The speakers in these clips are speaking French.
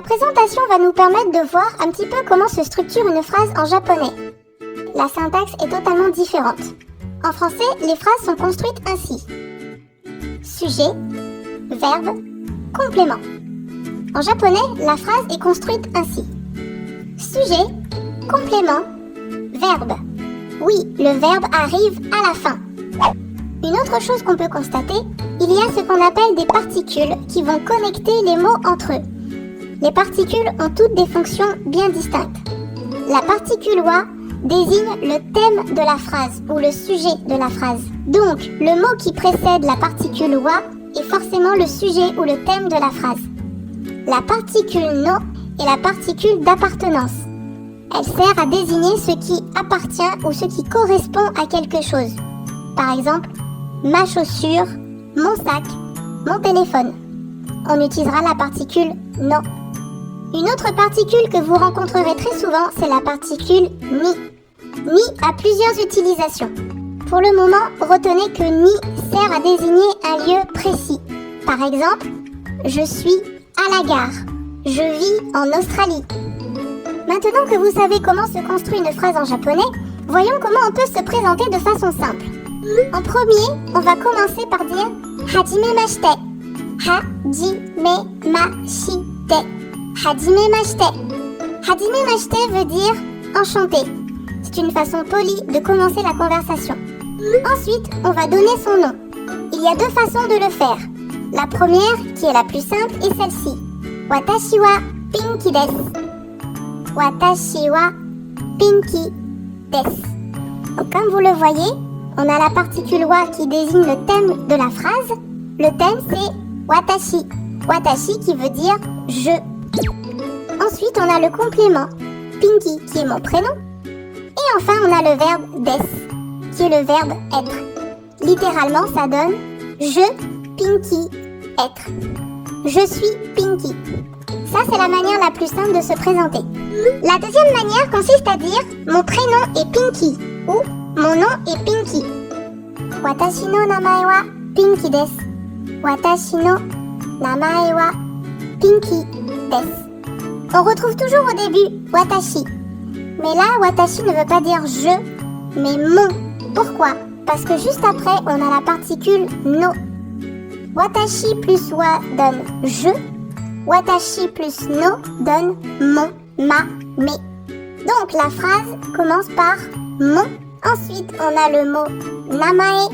présentation va nous permettre de voir un petit peu comment se structure une phrase en japonais. La syntaxe est totalement différente. En français, les phrases sont construites ainsi. Sujet, verbe, complément. En japonais, la phrase est construite ainsi. Sujet, complément, verbe. Oui, le verbe arrive à la fin. Une autre chose qu'on peut constater, il y a ce qu'on appelle des particules qui vont connecter les mots entre eux. Les particules ont toutes des fonctions bien distinctes. La particule wa désigne le thème de la phrase ou le sujet de la phrase. Donc, le mot qui précède la particule wa est forcément le sujet ou le thème de la phrase. La particule no est la particule d'appartenance. Elle sert à désigner ce qui appartient ou ce qui correspond à quelque chose. Par exemple, ma chaussure, mon sac, mon téléphone. On utilisera la particule no. Une autre particule que vous rencontrerez très souvent, c'est la particule ni. Ni a plusieurs utilisations. Pour le moment, retenez que ni sert à désigner un lieu précis. Par exemple, je suis à la gare. Je vis en Australie. Maintenant que vous savez comment se construit une phrase en japonais, voyons comment on peut se présenter de façon simple. En premier, on va commencer par dire hajimemashite. Hajimemashite. Hajimemashite. Hajimemashite veut dire enchanté. C'est une façon polie de commencer la conversation. Ensuite, on va donner son nom. Il y a deux façons de le faire. La première, qui est la plus simple, est celle-ci. Watashi wa Pinky desu. Watashi wa Pinky desu. Donc, comme vous le voyez, on a la particule wa qui désigne le thème de la phrase. Le thème, c'est watashi. Watashi qui veut dire je. Ensuite, on a le complément Pinky qui est mon prénom. Et enfin, on a le verbe des qui est le verbe être. Littéralement, ça donne je, Pinky, être. Je suis Pinky. Ça, c'est la manière la plus simple de se présenter. La deuxième manière consiste à dire mon prénom est Pinky ou mon nom est Pinky. Watashi no namae wa Pinky desu. Watashi no namae wa Pinky desu. On retrouve toujours au début watashi. Mais là, watashi ne veut pas dire je, mais mon. Pourquoi? Parce que juste après, on a la particule no. Watashi plus wa donne je. Watashi plus no donne mon, ma, mes. Donc la phrase commence par mon. Ensuite, on a le mot namae.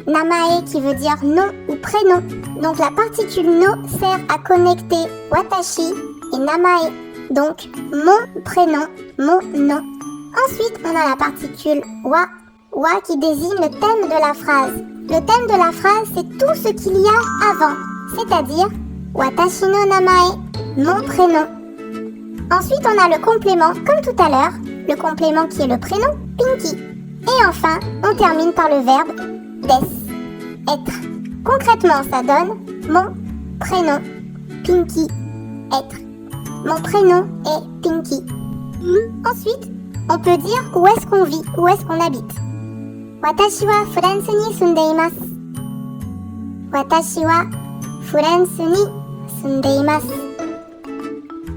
Namae qui veut dire nom ou prénom. Donc la particule no sert à connecter watashi et namae. Donc mon prénom, mon nom. Ensuite, on a la particule wa. Wa qui désigne le thème de la phrase. Le thème de la phrase, c'est tout ce qu'il y a avant. C'est-à-dire watashi no namae, mon prénom. Ensuite, on a le complément, comme tout à l'heure. Le complément qui est le prénom, Pinky. Et enfin, on termine par le verbe des, être. Concrètement, ça donne mon prénom, Pinky, être. Mon prénom est Pinky. Ensuite, on peut dire où est-ce qu'on vit, où est-ce qu'on habite. Watashi wa Furansu ni sundeimasu. Watashi wa Furansu ni sundeimasu.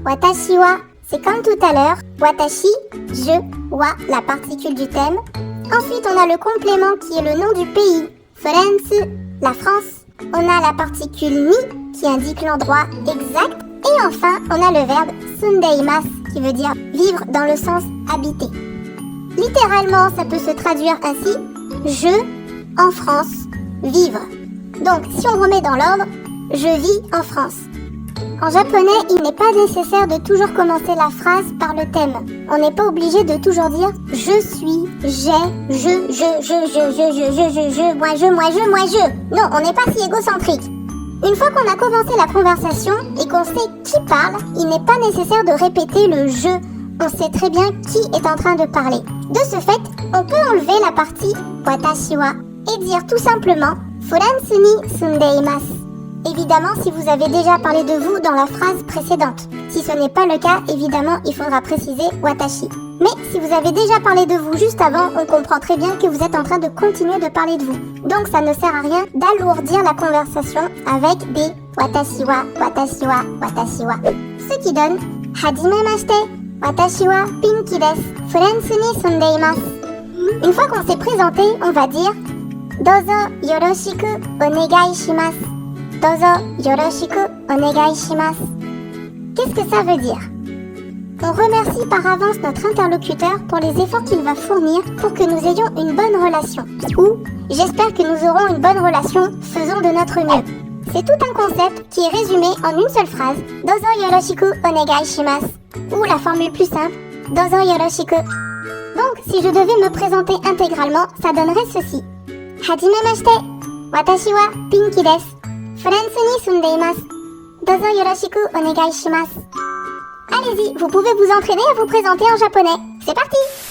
Watashi wa, c'est comme tout à l'heure. Watashi, je, wa, la particule du thème. Ensuite, on a le complément qui est le nom du pays. Furansu, la France. On a la particule ni qui indique l'endroit exact. Et enfin, on a le verbe sundeimasu qui veut dire vivre dans le sens habiter. Littéralement, ça peut se traduire ainsi. Je, en France, vivre. Donc, si on remet dans l'ordre, je vis en France. En japonais, il n'est pas nécessaire de toujours commencer la phrase par le thème. On n'est pas obligé de toujours dire je suis, j'ai, je. Non, on n'est pas si égocentrique. Une fois qu'on a commencé la conversation et qu'on sait qui parle, il n'est pas nécessaire de répéter le je. On sait très bien qui est en train de parler. De ce fait, on peut enlever la partie watashi wa et dire tout simplement Furansu ni sundeimasu. Évidemment, si vous avez déjà parlé de vous dans la phrase précédente. Si ce n'est pas le cas, évidemment, il faudra préciser watashi. Mais si vous avez déjà parlé de vous juste avant, on comprend très bien que vous êtes en train de continuer de parler de vous. Donc ça ne sert à rien d'alourdir la conversation avec des watashi wa, watashi wa, watashi wa. Ce qui donne Hajimemashite, watashi wa Pinky desu, French ni sundeimasu. Une fois qu'on s'est présenté, on va dire Dozo yoroshiku onegai shimasu. Dozo yoroshiku onegai shimasu. Qu'est-ce que ça veut dire? On remercie par avance notre interlocuteur pour les efforts qu'il va fournir pour que nous ayons une bonne relation. Ou j'espère que nous aurons une bonne relation, faisons de notre mieux. C'est tout un concept qui est résumé en une seule phrase, Dozo yoroshiku onegai shimasu. Ou la formule plus simple, Dozo yoroshiku. Donc, si je devais me présenter intégralement, ça donnerait ceci. Hajimemashite, watashi wa Pinky desu, French ni sundeimasu. Dozo yoroshiku onegai shimasu. Allez-y, vous pouvez vous entraîner à vous présenter en japonais. C'est parti!